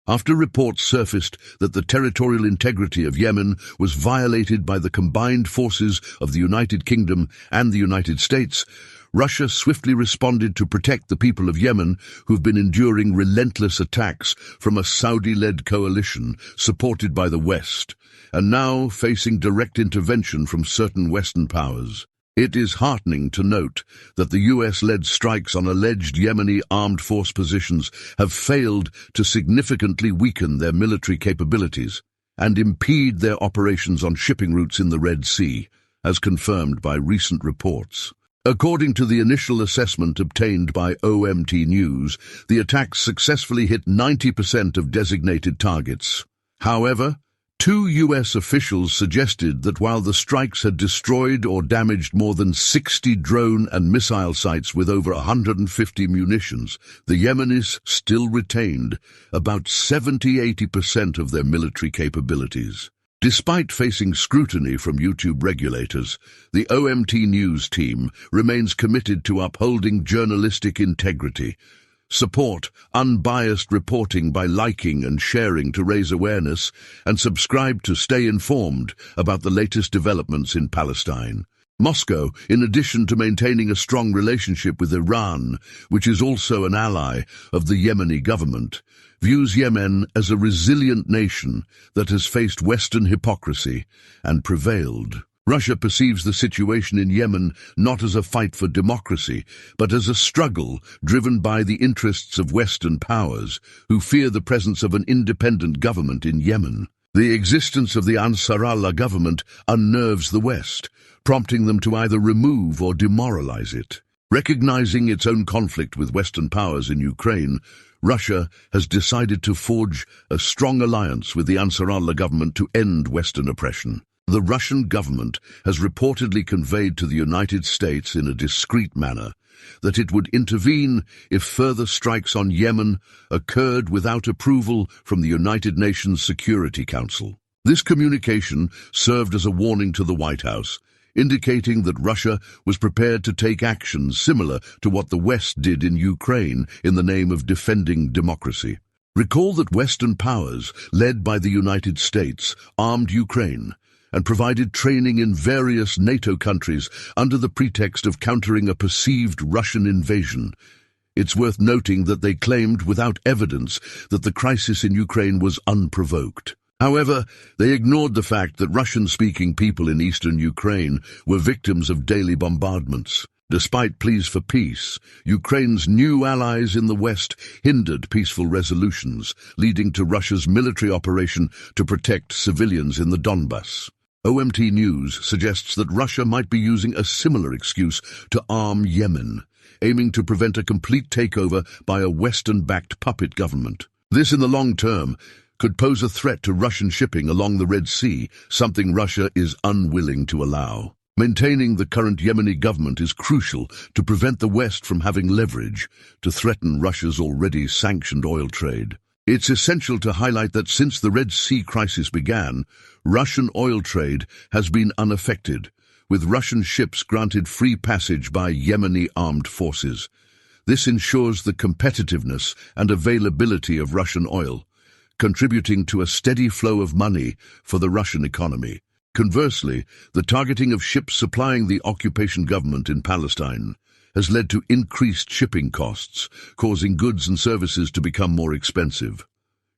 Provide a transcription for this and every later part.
After reports surfaced that the territorial integrity of Yemen was violated by the combined forces of the United Kingdom and the United States, Russia swiftly responded to protect the people of Yemen, who've been enduring relentless attacks from a Saudi-led coalition supported by the West, and now facing direct intervention from certain Western powers. It is heartening to note that the US-led strikes on alleged Yemeni armed force positions have failed to significantly weaken their military capabilities and impede their operations on shipping routes in the Red Sea, as confirmed by recent reports. According to the initial assessment obtained by OMT News, the attacks successfully hit 90% of designated targets. However, two US officials suggested that while the strikes had destroyed or damaged more than 60 drone and missile sites with over 150 munitions, the Yemenis still retained about 70–80% of their military capabilities. Despite facing scrutiny from YouTube regulators, the OMT News team remains committed to upholding journalistic integrity. Support unbiased reporting by liking and sharing to raise awareness, and subscribe to stay informed about the latest developments in Palestine. Moscow, in addition to maintaining a strong relationship with Iran, which is also an ally of the Yemeni government, views Yemen as a resilient nation that has faced Western hypocrisy and prevailed. Russia perceives the situation in Yemen not as a fight for democracy, but as a struggle driven by the interests of Western powers, who fear the presence of an independent government in Yemen. The existence of the Ansar Allah government unnerves the West, prompting them to either remove or demoralize it. Recognizing its own conflict with Western powers in Ukraine, Russia has decided to forge a strong alliance with the Ansar Allah government to end Western oppression. The Russian government has reportedly conveyed to the United States in a discreet manner that it would intervene if further strikes on Yemen occurred without approval from the United Nations Security Council. This communication served as a warning to the White House, indicating that Russia was prepared to take action similar to what the West did in Ukraine in the name of defending democracy. Recall that Western powers, led by the United States, armed Ukraine and provided training in various NATO countries under the pretext of countering a perceived Russian invasion. It's worth noting that they claimed without evidence that the crisis in Ukraine was unprovoked. However, they ignored the fact that Russian-speaking people in eastern Ukraine were victims of daily bombardments. Despite pleas for peace, Ukraine's new allies in the West hindered peaceful resolutions, leading to Russia's military operation to protect civilians in the Donbas. OMT News suggests that Russia might be using a similar excuse to arm Yemen, aiming to prevent a complete takeover by a Western-backed puppet government. This, in the long term, could pose a threat to Russian shipping along the Red Sea, something Russia is unwilling to allow. Maintaining the current Yemeni government is crucial to prevent the West from having leverage to threaten Russia's already sanctioned oil trade. It's essential to highlight that since the Red Sea crisis began, Russian oil trade has been unaffected, with Russian ships granted free passage by Yemeni armed forces. This ensures the competitiveness and availability of Russian oil, contributing to a steady flow of money for the Russian economy. Conversely, the targeting of ships supplying the occupation government in Palestine has led to increased shipping costs, causing goods and services to become more expensive.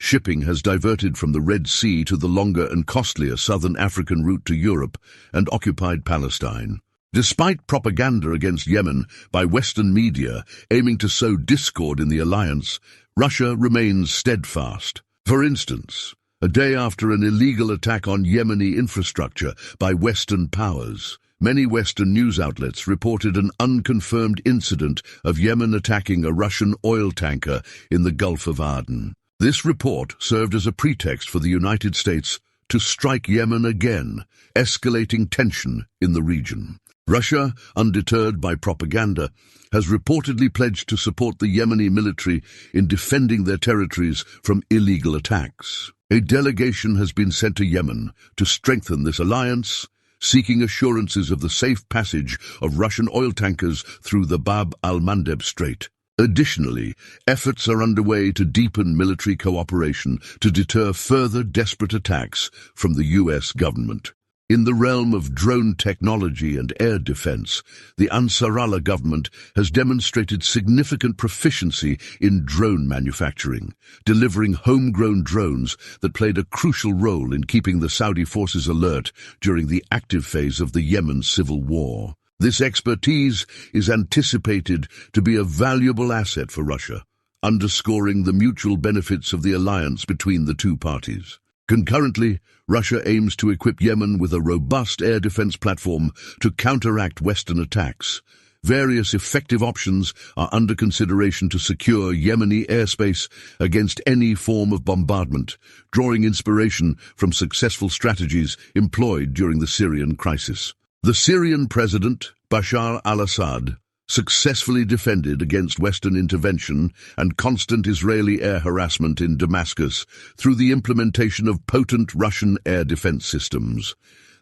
Shipping has diverted from the Red Sea to the longer and costlier southern African route to Europe and occupied Palestine. Despite propaganda against Yemen by Western media aiming to sow discord in the alliance, Russia remains steadfast. For instance, a day after an illegal attack on Yemeni infrastructure by Western powers, many Western news outlets reported an unconfirmed incident of Yemen attacking a Russian oil tanker in the Gulf of Aden. This report served as a pretext for the United States to strike Yemen again, escalating tension in the region. Russia, undeterred by propaganda, has reportedly pledged to support the Yemeni military in defending their territories from illegal attacks. A delegation has been sent to Yemen to strengthen this alliance, seeking assurances of the safe passage of Russian oil tankers through the Bab al-Mandeb Strait. Additionally, efforts are underway to deepen military cooperation to deter further desperate attacks from the US government. In the realm of drone technology and air defense, the Ansarallah government has demonstrated significant proficiency in drone manufacturing, delivering homegrown drones that played a crucial role in keeping the Saudi forces alert during the active phase of the Yemen civil war. This expertise is anticipated to be a valuable asset for Russia, underscoring the mutual benefits of the alliance between the two parties. Concurrently, Russia aims to equip Yemen with a robust air defense platform to counteract Western attacks. Various effective options are under consideration to secure Yemeni airspace against any form of bombardment, drawing inspiration from successful strategies employed during the Syrian crisis. The Syrian president, Bashar al-Assad, successfully defended against Western intervention and constant Israeli air harassment in Damascus through the implementation of potent Russian air defense systems.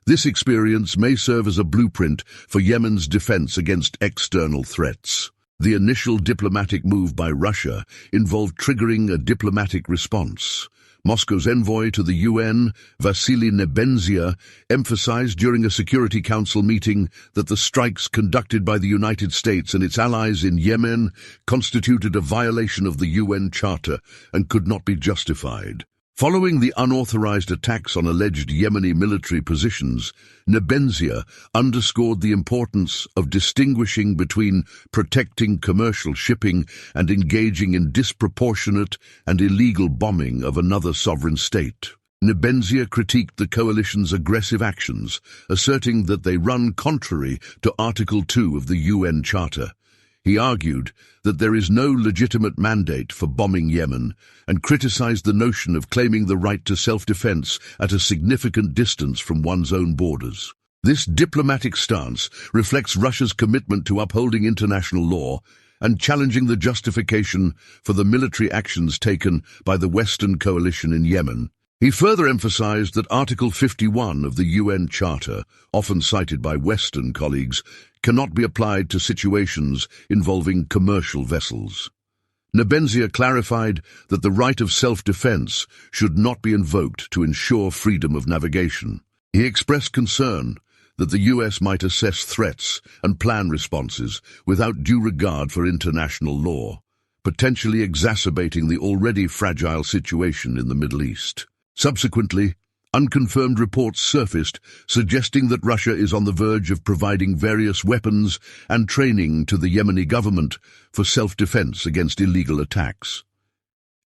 This experience may serve as a blueprint for Yemen's defense against external threats. The initial diplomatic move by Russia involved triggering a diplomatic response. Moscow's envoy to the UN, Vasily Nebenzia, emphasized during a Security Council meeting that the strikes conducted by the United States and its allies in Yemen constituted a violation of the UN Charter and could not be justified. Following the unauthorized attacks on alleged Yemeni military positions, Nebenzia underscored the importance of distinguishing between protecting commercial shipping and engaging in disproportionate and illegal bombing of another sovereign state. Nebenzia critiqued the coalition's aggressive actions, asserting that they run contrary to Article 2 of the UN Charter. He argued that there is no legitimate mandate for bombing Yemen and criticized the notion of claiming the right to self-defense at a significant distance from one's own borders. This diplomatic stance reflects Russia's commitment to upholding international law and challenging the justification for the military actions taken by the Western coalition in Yemen. He further emphasized that Article 51 of the UN Charter, often cited by Western colleagues, cannot be applied to situations involving commercial vessels. Nebenzia clarified that the right of self-defense should not be invoked to ensure freedom of navigation. He expressed concern that the US might assess threats and plan responses without due regard for international law, potentially exacerbating the already fragile situation in the Middle East. Subsequently, unconfirmed reports surfaced suggesting that Russia is on the verge of providing various weapons and training to the Yemeni government for self-defense against illegal attacks.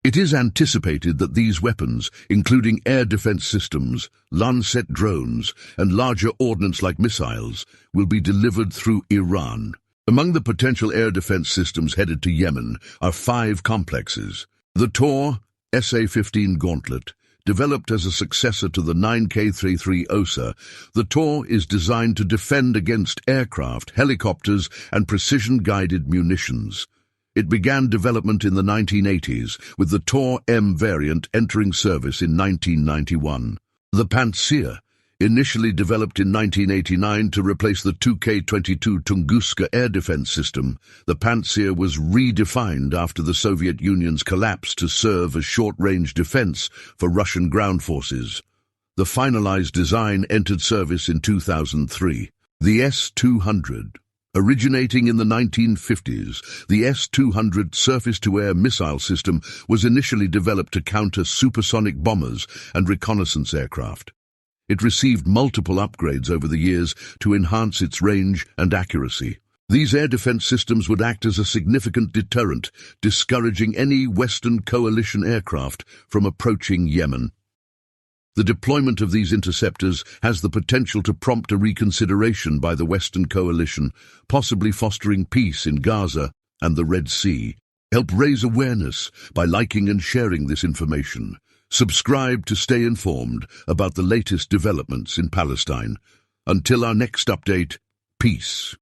It is anticipated that these weapons, including air defense systems, Lancet drones, and larger ordnance-like missiles, will be delivered through Iran. Among the potential air defense systems headed to Yemen are 5 complexes. The Tor SA-15 Gauntlet, developed as a successor to the 9K-33 OSA, the Tor is designed to defend against aircraft, helicopters, and precision-guided munitions. It began development in the 1980s, with the Tor M variant entering service in 1991. The Pantsir, initially developed in 1989 to replace the 2K-22 Tunguska air defense system, the Pantsir was redefined after the Soviet Union's collapse to serve as short-range defense for Russian ground forces. The finalized design entered service in 2003. The S-200. Originating in the 1950s, the S-200 surface-to-air missile system was initially developed to counter supersonic bombers and reconnaissance aircraft. It received multiple upgrades over the years to enhance its range and accuracy. These air defense systems would act as a significant deterrent, discouraging any Western coalition aircraft from approaching Yemen. The deployment of these interceptors has the potential to prompt a reconsideration by the Western coalition, possibly fostering peace in Gaza and the Red Sea. Help raise awareness by liking and sharing this information. Subscribe to stay informed about the latest developments in Palestine. Until our next update, peace.